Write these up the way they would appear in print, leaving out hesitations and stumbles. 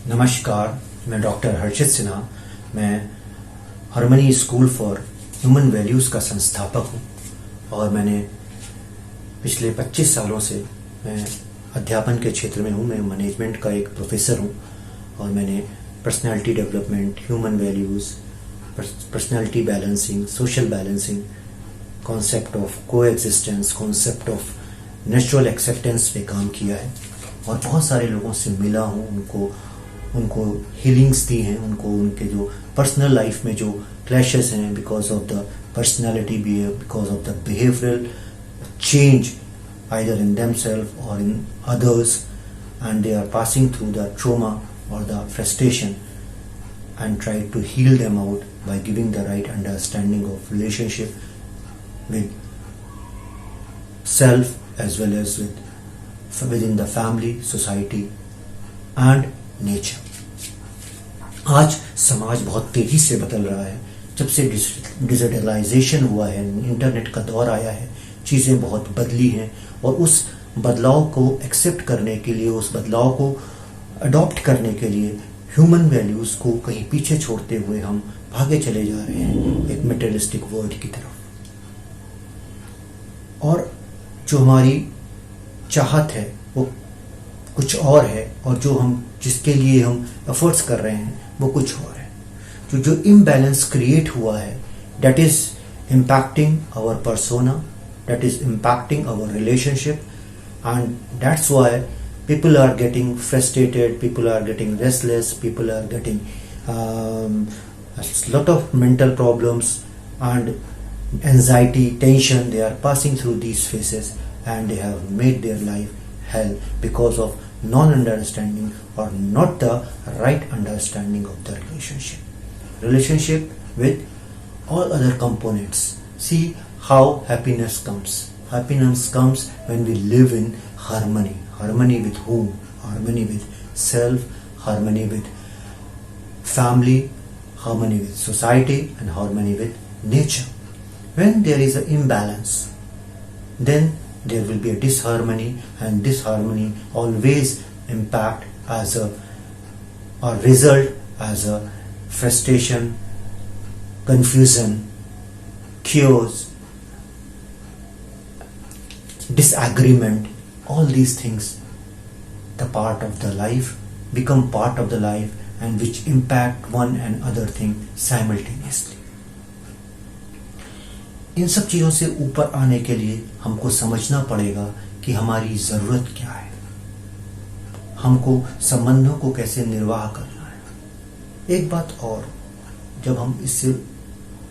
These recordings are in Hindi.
नमस्कार, मैं डॉक्टर हर्षित सिन्हा। मैं harmony school for human values का संस्थापक हूँ और मैंने पिछले 25 सालों से मैं अध्यापन के क्षेत्र में हूँ। मैं मैनेजमेंट का एक प्रोफेसर हूँ और मैंने personality development, human values, personality balancing, social balancing, concept of coexistence, concept of natural acceptance पे काम किया है और बहुत सारे लोगों से मिला हूँ। उनको हीलिंग्स दी हैं, उनको उनके जो पर्सनल लाइफ में जो क्लैशेस हैं because of the personality, because of the behavioural change either in themselves or in others, and they are passing through the trauma or the frustration, and try to heal them out by giving the right understanding of relationship with self as well as within the family, society and nature. आज समाज बहुत तेजी से बदल रहा है। जब से डिजिटलाइजेशन हुआ है, इंटरनेट का दौर आया है, चीज़ें बहुत बदली हैं और उस बदलाव को एक्सेप्ट करने के लिए, उस बदलाव को अडॉप्ट करने के लिए ह्यूमन वैल्यूज़ को कहीं पीछे छोड़ते हुए हम भागे चले जा रहे हैं एक मटेरियलिस्टिक वर्ल्ड की तरफ। और जो हमारी चाहत है वो कुछ और है और जिसके लिए हम एफर्ट्स कर रहे हैं वो कुछ और है। जो इम्बैलेंस क्रिएट हुआ है, that is impacting our persona, that is impacting our relationship, and that's why people are getting frustrated, people are getting restless, people are getting a lot of mental problems and anxiety, tension. They are passing through these phases and they have made their life hell because of non-understanding or not the right understanding of the relationship with all other components. See how happiness comes. Happiness comes when we live in harmony. Harmony with whom? Harmony with self, harmony with family, harmony with society, and harmony with nature. When there is an imbalance, then there will be a disharmony, and disharmony always impact as a or result as a frustration, confusion, chaos, disagreement. All these things, the part of the life, become part of the life and which impact one and other thing simultaneously. इन सब चीज़ों से ऊपर आने के लिए हमको समझना पड़ेगा कि हमारी ज़रूरत क्या है, हमको संबंधों को कैसे निर्वाह करना है। एक बात और, जब हम इससे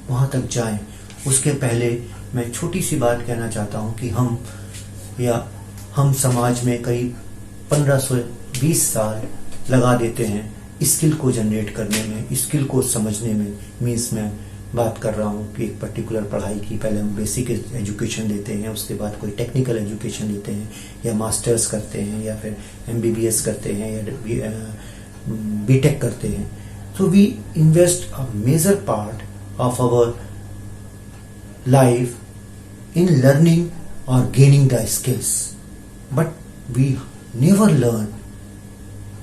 वहाँ तक जाएं उसके पहले मैं छोटी सी बात कहना चाहता हूँ कि हम समाज में करीब 15 से 20 साल लगा देते हैं स्किल को जनरेट करने में, स्किल को समझने में। मीन्स मैं बात कर रहा हूँ कि एक पर्टिकुलर पढ़ाई की पहले हम बेसिक एजुकेशन देते हैं, उसके बाद कोई टेक्निकल एजुकेशन देते हैं या मास्टर्स करते हैं या फिर MBBS करते हैं या BTech करते हैं। So we invest a major part of our life in learning or gaining the skills, but we never learn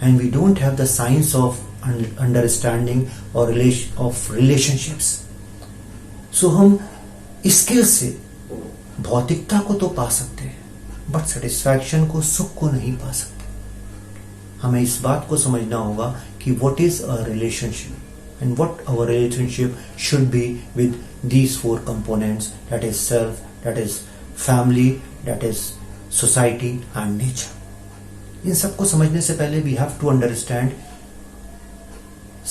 and we don't have the science of understanding or of relationships. So हम स्किल से भौतिकता को तो पा सकते हैं बट सेटिस्फैक्शन को, सुख को नहीं पा सकते। हमें इस बात को समझना होगा कि what is a relationship and what our relationship should be with these 4 components, that is self, that is family, that is society and nature. इन सबको समझने से पहले we have to understand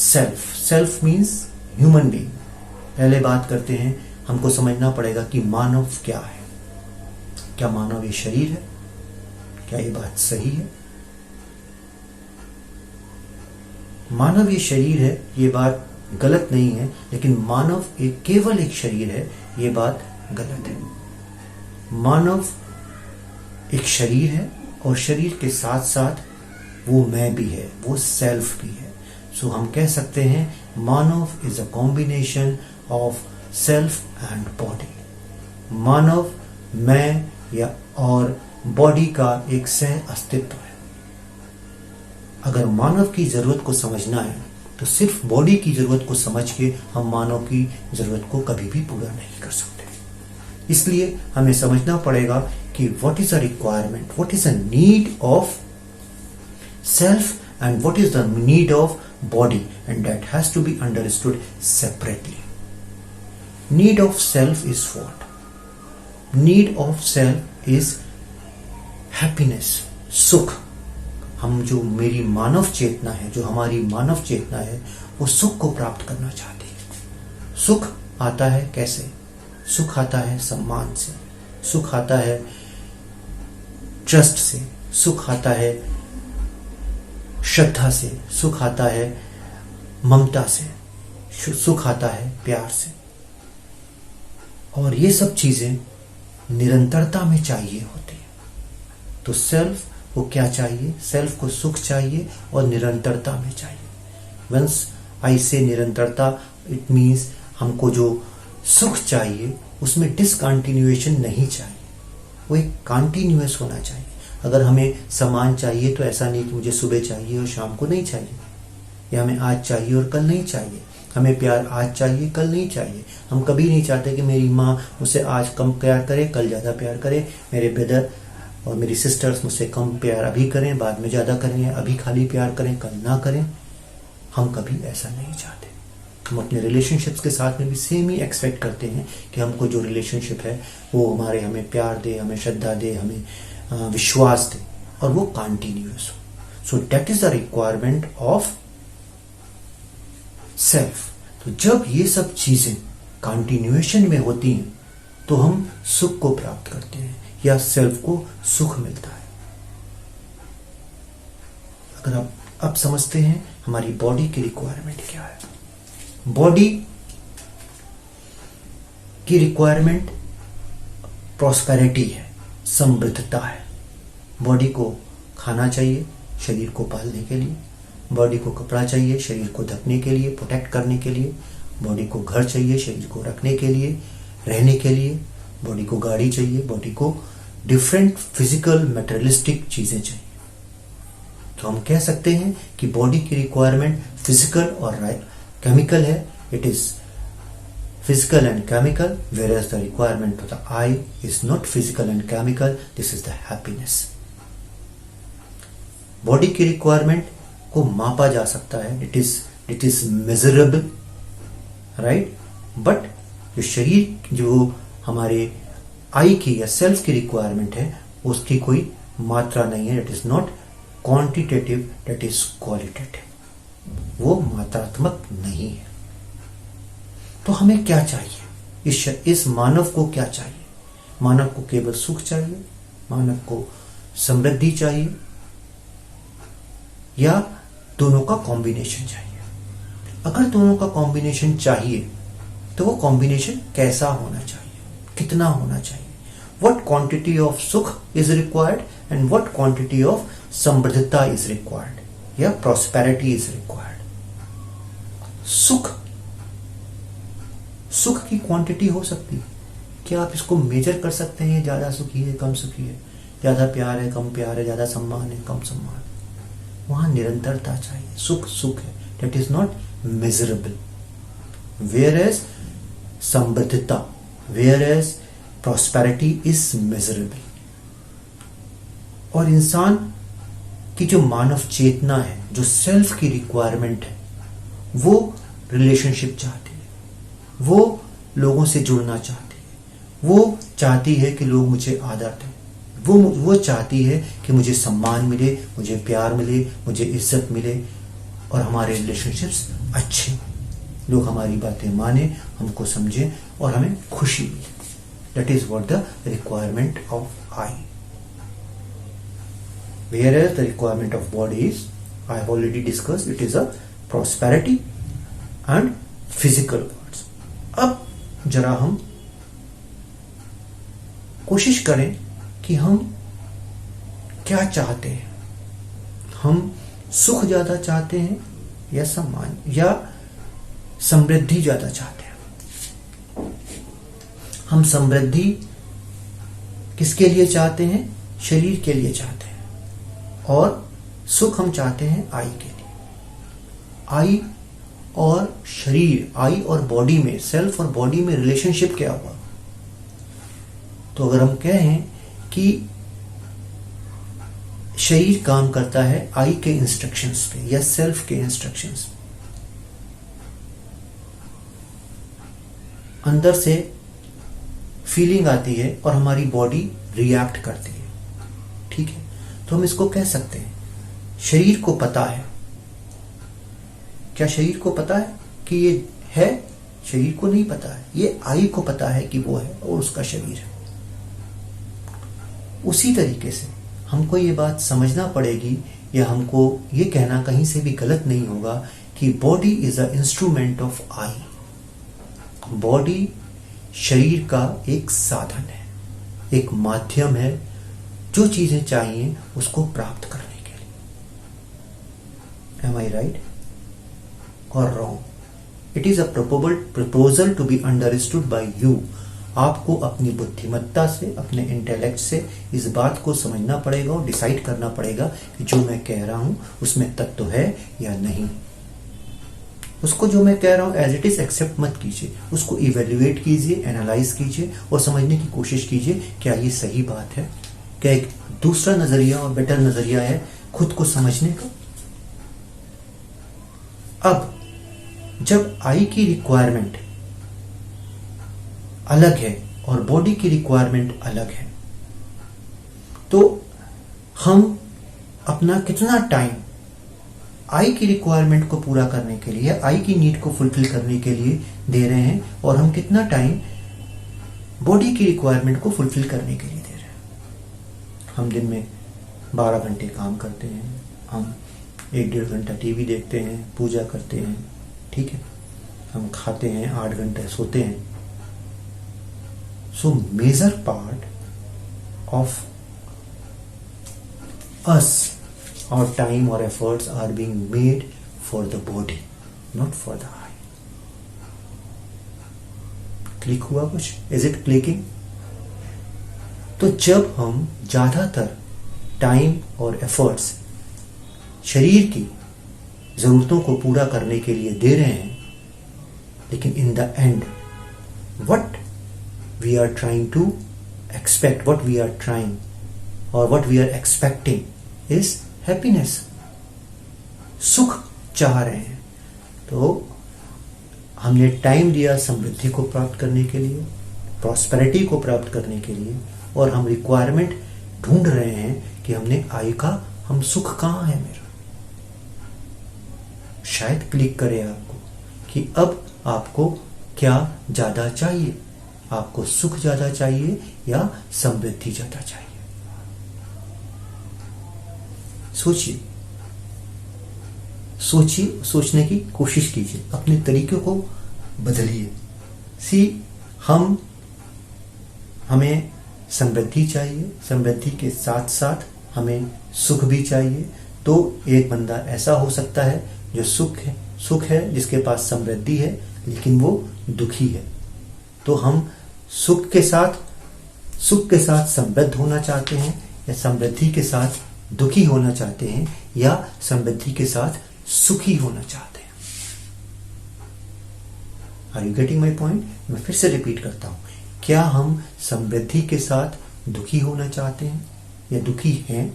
self. Self means human being. पहले बात करते हैं, हमको समझना पड़ेगा कि मानव क्या है। क्या मानव ये शरीर है? क्या ये बात सही है? मानव ये शरीर है, ये बात गलत नहीं है, लेकिन मानव एक केवल एक शरीर है, ये बात गलत है। मानव एक शरीर है और शरीर के साथ साथ वो मैं भी है, वो सेल्फ भी है। सो हम कह सकते हैं मानव is a combination of self and body. मानव मैं या और बॉडी का एक सह अस्तित्व है। अगर मानव की जरूरत को समझना है तो सिर्फ बॉडी की जरूरत को समझ के हम मानव की जरूरत को कभी भी पूरा नहीं कर सकते। इसलिए हमें समझना पड़ेगा कि what is the requirement, what is the need of self and what is the need of body, and that has to be understood separately. Need of self is what? Need of self is happiness, सुख। हम जो मेरी मानव चेतना है, जो हमारी मानव चेतना है, वो सुख को प्राप्त करना चाहती है। सुख आता है कैसे? सुख आता है सम्मान से, सुख आता है ट्रस्ट से, सुख आता है श्रद्धा से, सुख आता है ममता से, सुख आता है प्यार से। और ये सब चीजें निरंतरता में चाहिए होती है। तो सेल्फ को क्या चाहिए? सेल्फ को सुख चाहिए और निरंतरता में चाहिए। वंस आई से निरंतरता, इट मीन्स हमको जो सुख चाहिए उसमें डिसकंटिन्यूएशन नहीं चाहिए, वो एक कंटिन्यूअस होना चाहिए। अगर हमें सम्मान चाहिए तो ऐसा नहीं कि मुझे सुबह चाहिए और शाम को नहीं चाहिए, या हमें आज चाहिए और कल नहीं चाहिए। हमें प्यार आज चाहिए, कल नहीं चाहिए। हम कभी नहीं चाहते कि मेरी माँ मुझसे आज कम प्यार करे, कल ज्यादा प्यार करे, मेरे ब्रदर और मेरी सिस्टर्स मुझसे कम प्यार अभी करें, बाद में ज्यादा करें, अभी खाली प्यार करें, कल ना करें। हम कभी ऐसा नहीं चाहते। हम अपने रिलेशनशिप्स के साथ में भी सेम ही एक्सपेक्ट करते हैं कि हमको जो रिलेशनशिप है वो हमें प्यार दे, हमें श्रद्धा दे, हमें विश्वास दे, और वो कंटिन्यूअस हो। So that is the requirement of self. तो जब ये सब चीजें कंटिन्यूएशन में होती हैं तो हम सुख को प्राप्त करते हैं, या सेल्फ को सुख मिलता है। अगर आप अब समझते हैं हमारी बॉडी की रिक्वायरमेंट क्या है। बॉडी की रिक्वायरमेंट प्रॉस्पेरिटी है, समृद्धता है। बॉडी को खाना चाहिए शरीर को पालने के लिए, बॉडी को कपड़ा चाहिए शरीर को ढकने के लिए, प्रोटेक्ट करने के लिए, बॉडी को घर चाहिए शरीर को रखने के लिए, रहने के लिए, बॉडी को गाड़ी चाहिए, बॉडी को डिफरेंट फिजिकल मटेरियलिस्टिक चीजें चाहिए। तो हम कह सकते हैं कि बॉडी की रिक्वायरमेंट फिजिकल और केमिकल है। It is physical and chemical, whereas the requirement of the eye is not physical and chemical. This is the happiness. Body की रिक्वायरमेंट को मापा जा सकता है, it is measurable, right. But जो शरीर, जो हमारे आई की या सेल्फ की रिक्वायरमेंट है, उसकी कोई मात्रा नहीं है। It is not quantitative, that is qualitative. वो मात्रात्मक नहीं है। तो हमें क्या चाहिए? इस मानव को क्या चाहिए? मानव को केवल सुख चाहिए, मानव को समृद्धि चाहिए, या दोनों का कॉम्बिनेशन चाहिए? अगर दोनों का कॉम्बिनेशन चाहिए तो वो कॉम्बिनेशन कैसा होना चाहिए, कितना होना चाहिए? What quantity of सुख is required and what quantity of समृद्धता is required, या prosperity is required? सुख की क्वांटिटी हो सकती है। क्या आप इसको मेजर कर सकते हैं? ज्यादा सुखी है, कम सुखी है, ज्यादा प्यार है, कम प्यार है, ज्यादा सम्मान है, कम सम्मान है? वहां निरंतरता चाहिए। सुख है, that is not measurable. Whereas समृद्धता, whereas prosperity is measurable। और इंसान की जो मानव चेतना है, जो सेल्फ की रिक्वायरमेंट है, वो रिलेशनशिप चाहती है, वो लोगों से जुड़ना चाहती है, वो चाहती है कि लोग मुझे आदर दें, वो चाहती है कि मुझे सम्मान मिले, मुझे प्यार मिले, मुझे इज्जत मिले, और हमारे रिलेशनशिप्स अच्छे, लोग हमारी बातें माने, हमको समझें और हमें खुशी मिले। That is what the requirement of eye. Whereas the requirement of body is, I have already discussed, it is a prosperity and physical words. अब जरा हम कोशिश करें कि हम क्या चाहते हैं। हम सुख ज्यादा चाहते हैं या सम्मान या समृद्धि ज्यादा चाहते हैं? हम समृद्धि किसके लिए चाहते हैं? शरीर के लिए चाहते हैं। और सुख हम चाहते हैं आई के लिए। आई और शरीर, आई और बॉडी में, सेल्फ और बॉडी में रिलेशनशिप क्या हुआ? तो अगर हम कहें कि शरीर काम करता है आई के इंस्ट्रक्शंस पे या सेल्फ के इंस्ट्रक्शंस, अंदर से फीलिंग आती है और हमारी बॉडी रिएक्ट करती है, ठीक है? तो हम इसको कह सकते हैं शरीर को पता है। क्या शरीर को पता है कि ये है? शरीर को नहीं पता है, ये आई को पता है कि वो है और उसका शरीर है। उसी तरीके से हमको ये बात समझना पड़ेगी, या हमको ये कहना कहीं से भी गलत नहीं होगा कि body is a instrument of I. Body शरीर का एक साधन है, एक माध्यम है जो चीजें चाहिए उसको प्राप्त करने के लिए। एम आई राइट और wrong? It is a proposal to be understood by you. आपको अपनी बुद्धिमत्ता से, अपने इंटेलेक्ट से इस बात को समझना पड़ेगा और डिसाइड करना पड़ेगा कि जो मैं कह रहा हूं उसमें तत्व है या नहीं। उसको जो मैं कह रहा हूं एज इट इज एक्सेप्ट मत कीजिए, उसको इवेल्युएट कीजिए, एनालाइज कीजिए और समझने की कोशिश कीजिए क्या ये सही बात है, क्या एक दूसरा नजरिया और बेटर नजरिया है खुद को समझने का। अब जब आई की रिक्वायरमेंट अलग है और बॉडी की रिक्वायरमेंट अलग है, तो हम अपना कितना टाइम आई की रिक्वायरमेंट को पूरा करने के लिए, आई की नीड को फुलफिल करने के लिए दे रहे हैं, और हम कितना टाइम बॉडी की रिक्वायरमेंट को फुलफिल करने के लिए दे रहे हैं। हम दिन में 12 घंटे काम करते हैं, हम 1-1.5 घंटा टीवी देखते हैं, पूजा करते हैं, ठीक है, हम खाते हैं, 8 घंटे सोते हैं। So major part of us, our time or efforts are being made for the body, not for the eye. Click हुआ कुछ? Is it clicking? तो जब हम ज्यादातर टाइम और एफर्ट्स शरीर की जरूरतों को पूरा करने के लिए दे रहे हैं, लेकिन in the end what we are trying to expect, what we are trying or what we are expecting is happiness, सुख चाह रहे हैं। तो हमने टाइम दिया समृद्धि को प्राप्त करने के लिए, प्रॉस्पेरिटी को प्राप्त करने के लिए, और हम रिक्वायरमेंट ढूंढ रहे हैं कि हमने आई का, हम सुख कहाँ है मेरा। शायद क्लिक करे आपको कि अब आपको क्या ज्यादा चाहिए, आपको सुख ज्यादा चाहिए या समृद्धि ज्यादा चाहिए। सोचिए, सोचने की कोशिश कीजिए, अपने तरीकों को बदलिए। हमें समृद्धि चाहिए, समृद्धि के साथ साथ हमें सुख भी चाहिए। तो एक बंदा ऐसा हो सकता है जो सुख है जिसके पास समृद्धि है लेकिन वो दुखी है। तो हम सुख के साथ समृद्ध होना चाहते हैं, या समृद्धि के साथ दुखी होना चाहते हैं, या समृद्धि के साथ सुखी होना चाहते हैं। Are you getting my point? मैं फिर से रिपीट करता हूं, क्या हम समृद्धि के साथ दुखी होना चाहते हैं या दुखी हैं?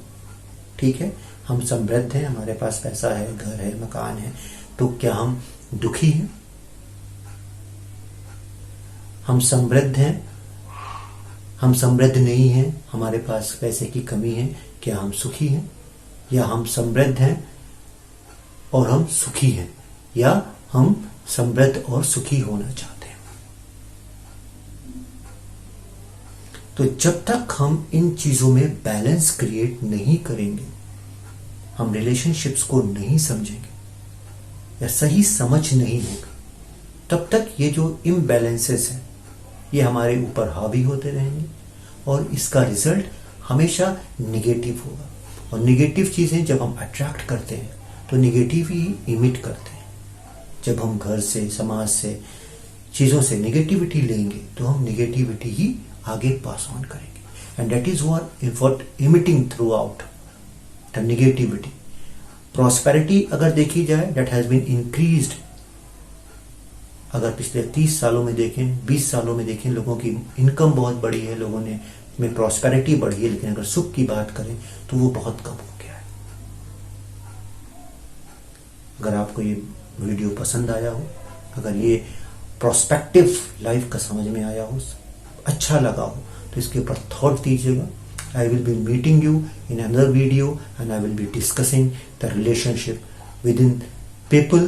ठीक है, हम समृद्ध हैं, हमारे पास पैसा है, घर है, मकान है, तो क्या हम दुखी हैं? हम समृद्ध हैं, हम समृद्ध नहीं हैं, हमारे पास पैसे की कमी है, क्या हम सुखी हैं? या हम समृद्ध हैं और हम सुखी हैं, या हम समृद्ध और सुखी होना चाहते हैं? तो जब तक हम इन चीजों में बैलेंस क्रिएट नहीं करेंगे, हम रिलेशनशिप्स को नहीं समझेंगे या सही समझ नहीं होगी, तब तक ये जो इम्बैलेंसेस हैं ये हमारे ऊपर हावी होते रहेंगे और इसका रिजल्ट हमेशा निगेटिव होगा। और निगेटिव चीजें जब हम अट्रैक्ट करते हैं तो निगेटिव ही इमिट करते हैं। जब हम घर से, समाज से, चीजों से निगेटिविटी लेंगे तो हम निगेटिविटी ही आगे पास ऑन करेंगे, and that is what emitting through out the negativity. Prosperity अगर देखी जाए, दैट हैज बीन इंक्रीज्ड। अगर पिछले 30 सालों में देखें, 20 सालों में देखें, लोगों की इनकम बहुत बढ़ी है, लोगों ने में प्रॉस्पेरिटी बढ़ी है, लेकिन अगर सुख की बात करें तो वो बहुत कम हो गया है। अगर आपको ये वीडियो पसंद आया हो, अगर ये प्रोस्पेक्टिव लाइफ का समझ में आया हो, अच्छा लगा हो, तो इसके ऊपर थॉट दीजिएगा। I will be meeting you in another video and I will be discussing the relationship within people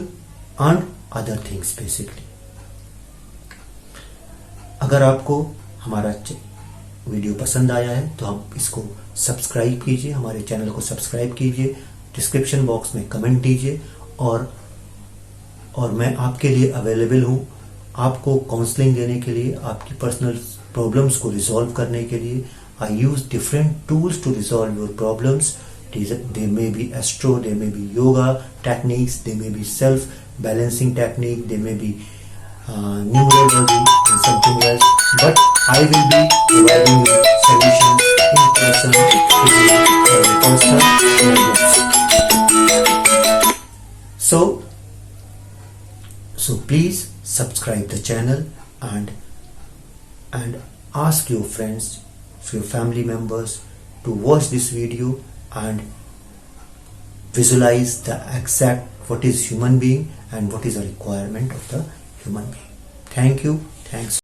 and other things basically. अगर आपको हमारा वीडियो पसंद आया है तो हम इसको सब्सक्राइब कीजिए, हमारे चैनल को सब्सक्राइब कीजिए, डिस्क्रिप्शन बॉक्स में कमेंट दीजिए और मैं आपके लिए अवेलेबल हूँ, आपको काउंसलिंग देने के लिए, आपकी पर्सनल प्रॉब्लम्स को रिजॉल्व करने के लिए। I use different tools to resolve your problems. They may be astro, they may be yoga techniques, they may be self-balancing technique, they may be numerology and something else. But I will be providing you solutions in person, So please subscribe the channel and ask your friends, your family members to watch this video and visualize the exact what is human being and what is a requirement of the human being. Thank you. Thanks.